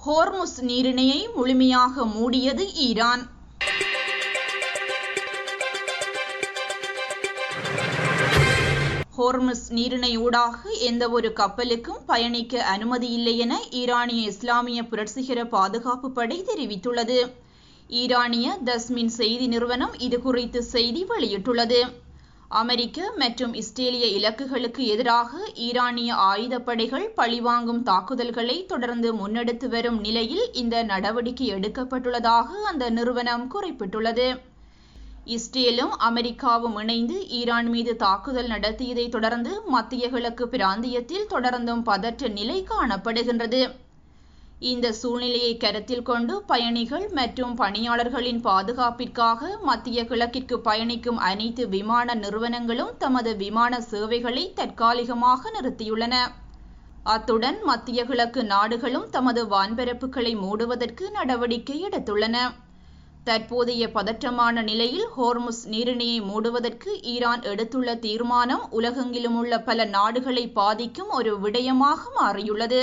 Hormuz நீரிணையை முழுமையாக மூடியது Iran. Hormuz நீரிணை ஊடாக எந்தவொரு கப்பலுக்கும் பயணிக்க அனுமதியில்லை என ஈரானிய இஸ்லாமிய புரட்சிகர பாதுகாப்பு படை தெரிவித்துள்ளது. ஈரானிய தஸ்மின் செய்தி நிறுவனம் இதுகுறித்து செய்தி வெளியிட்டுள்ளது. அமெரிக்க மற்றும் இஸ்ரேலிய இலக்குகளுக்கு எதிராக ஈரானிய ஆயுதப்படைகள் பழிவாங்கும் தாக்குதல்களை தொடர்ந்து முன்னெடுத்து வரும் நிலையில் இந்த நடவடிக்கை எடுக்கப்பட்டுள்ளதாக அந்த நிறுவனம் குறிப்பிட்டுள்ளது. இஸ்ரேலும் அமெரிக்காவும் இணைந்து ஈரான் மீது தாக்குதல் நடத்தியதை தொடர்ந்து மத்திய கிழக்கு பிராந்தியத்தில் தொடர்ந்தும் பதற்ற நிலை காணப்படுகின்றது. இந்த சூழ்நிலையை கருத்தில் கொண்டு பயணிகள் மற்றும் பணியாளர்களின் பாதுகாப்பிற்காக மத்திய கிழக்கிற்கு பயணிக்கும் அனைத்து விமான நிறுவனங்களும் தமது விமான சேவைகளை தற்காலிகமாக நிறுத்தியுள்ளன. அத்துடன் மத்திய கிழக்கு நாடுகளும் தமது வான்பரப்புகளை மூடுவதற்கு நடவடிக்கை எடுத்துள்ளன. தற்போதைய பதற்றமான நிலையில் ஹோர்முஸ் நீரிணையை மூடுவதற்கு ஈரான் எடுத்துள்ள தீர்மானம் உலகெங்கிலும் உள்ள பல நாடுகளை பாதிக்கும் ஒரு விடயமாக மாறியுள்ளது.